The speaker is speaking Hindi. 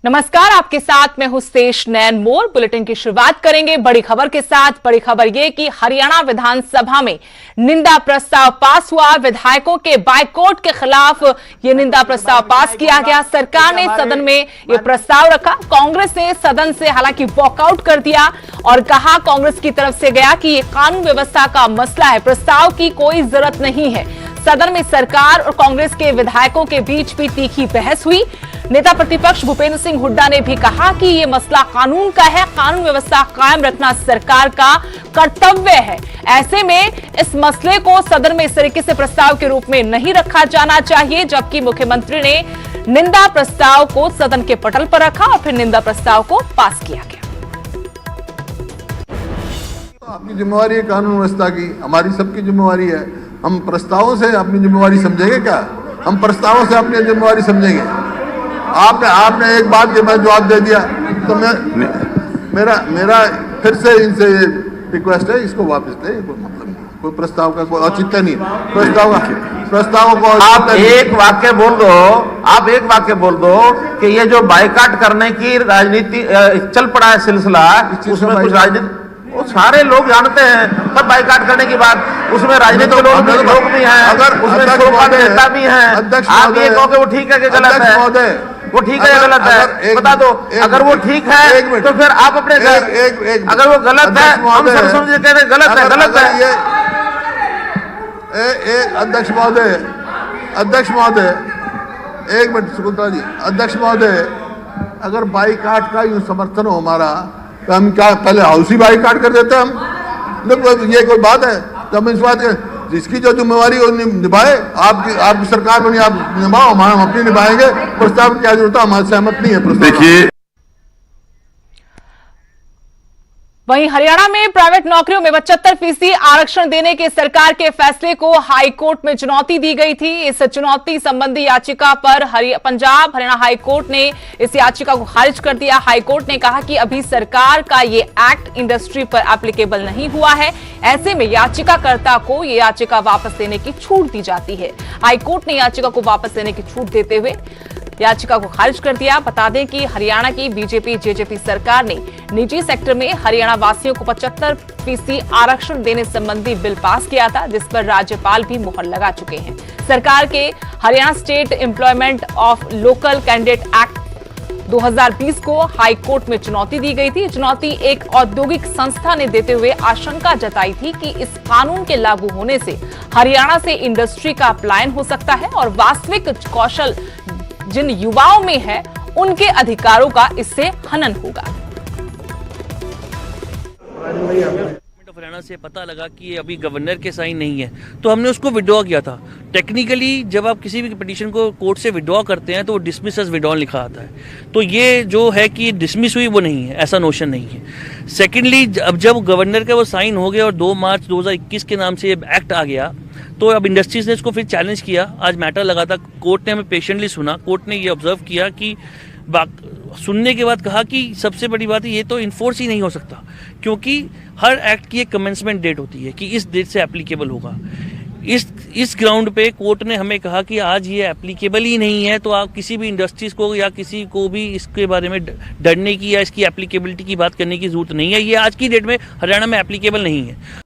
नमस्कार, आपके साथ मैं हूं शेष नैन मोर। बुलेटिन की शुरुआत करेंगे बड़ी खबर के साथ। बड़ी खबर यह कि हरियाणा विधानसभा में निंदा प्रस्ताव पास हुआ। विधायकों के बायकॉट के खिलाफ यह निंदा प्रस्ताव पास किया गया। सरकार ने सदन में यह प्रस्ताव रखा। कांग्रेस ने सदन से हालांकि वॉकआउट कर दिया और कहा, कांग्रेस की तरफ से गया कि यह कानून व्यवस्था का मसला है, प्रस्ताव की कोई जरूरत नहीं है। सदन में सरकार और कांग्रेस के विधायकों के बीच भी तीखी बहस हुई। नेता प्रतिपक्ष भूपेंद्र सिंह हुड्डा ने भी कहा कि यह मसला कानून का है, कानून व्यवस्था कायम रखना सरकार का कर्तव्य है। ऐसे में इस मसले को सदन में इस तरीके से प्रस्ताव के रूप में नहीं रखा जाना चाहिए। जबकि मुख्यमंत्री ने निंदा प्रस्ताव को सदन के पटल पर रखा और फिर निंदा प्रस्ताव को पास किया गया। अपनी जिम्मेवारी है कानून व्यवस्था की, हमारी सबकी जिम्मेवारी है। हम प्रस्तावों से अपनी जिम्मेवारी समझेंगे क्या? हम प्रस्तावों से अपनी जिम्मेवारी समझेंगे? आपने एक बात के मैं जवाब दे दिया, तो मेरा फिर से इनसे रिक्वेस्ट है, इसको वापस ले। कोई मतलब नहीं, कोई प्रस्ताव का कोई औचित्य नहीं। प्रस्ताव को आप एक वाक्य बोल दो, आप एक वाक्य बोल दो कि ये जो बाइकाट करने की राजनीति चल पड़ा है सिलसिला, उसमें कुछ राजनीति वो सारे लोग जानते हैं। पर बाइकाट करने की बात, उसमें राजनीतिक लोग भी हैं, अगर उसमें शोभा नेता भी हैं। आप ये कहोगे वो ठीक है कि गलत है? वो ठीक है या गलत है बता दो। अगर वो ठीक है तो फिर आप अपने अगर वो गलत है, हम सब समझ कह रहे गलत है, गलत है। अध्यक्ष महोदय, एक मिनट शकुंतला जी। अध्यक्ष महोदय, अगर बाइकाट का यूं समर्थन हो हमारा, तो हम क्या पहले हाउस ही बाइकाट कर देते? हम ये कोई बात है? तो हम इस बात के जिसकी जो जिम्मेवारी वो निभाए। आपकी सरकार बनी, आप निभाओ, हम अपनी निभाएंगे। प्रस्ताव की क्या जरूरत है? हमारे सहमत नहीं है प्रस्ताव। देखिए, वहीं हरियाणा में प्राइवेट नौकरियों में 75% आरक्षण देने के सरकार के फैसले को हाईकोर्ट में चुनौती दी गई थी। इस चुनौती संबंधी याचिका पर पंजाब हरियाणा हाईकोर्ट ने इस याचिका को खारिज कर दिया। हाईकोर्ट ने कहा कि अभी सरकार का ये एक्ट इंडस्ट्री पर एप्लीकेबल नहीं हुआ है। ऐसे में याचिकाकर्ता को ये याचिका वापस लेने की छूट दी जाती है। हाईकोर्ट ने याचिका को वापस लेने की छूट देते हुए याचिका को खारिज कर दिया। बता दें कि हरियाणा की बीजेपी जेजेपी सरकार ने निजी सेक्टर में हरियाणा वासियों को 75% आरक्षण देने संबंधी बिल पास किया था, जिस पर राज्यपाल भी मुहर लगा चुके हैं। सरकार के Haryana state employment of local candidate act 2020 को हाईकोर्ट में चुनौती दी गई थी। चुनौती एक औद्योगिक संस्था ने देते हुए आशंका जताई थी कि इस कानून के लागू होने से हरियाणा से इंडस्ट्री का पलायन हो सकता है और वास्तविक कौशल जिन युवाओं में है उनके अधिकारों का इससे हनन होगा। हरियाणा से पता लगा कि ये अभी गवर्नर के साइन नहीं है, तो हमने उसको विड्रॉ किया था। टेक्निकली जब आप किसी भी पिटीशन को कोर्ट से विड्रॉ करते हैं तो वो डिसमिस एज विड्रॉल लिखा आता है। तो ये जो है कि डिसमिस हुई वो नहीं है, ऐसा नोशन नहीं है। सेकेंडली, अब जब गवर्नर का वो साइन हो गया और 2 मार्च 2021 के नाम से ये एक्ट आ गया, तो अब इंडस्ट्रीज ने इसको फिर चैलेंज किया। आज मैटर लगा था, कोर्ट ने हमें पेशेंटली सुना। कोर्ट ने ये ऑब्जर्व किया कि सुनने के बाद कहा कि सबसे बड़ी बात है ये तो इन्फोर्स ही नहीं हो सकता, क्योंकि हर एक्ट की एक कमेंसमेंट डेट होती है कि इस डेट से एप्लीकेबल होगा। इस ग्राउंड पे कोर्ट ने हमें कहा कि आज ये एप्लीकेबल ही नहीं है, तो आप किसी भी इंडस्ट्रीज को या किसी को भी इसके बारे में डरने की या इसकी एप्लीकेबिलिटी की बात करने की जरूरत नहीं है। ये आज की डेट में हरियाणा में एप्लीकेबल नहीं है।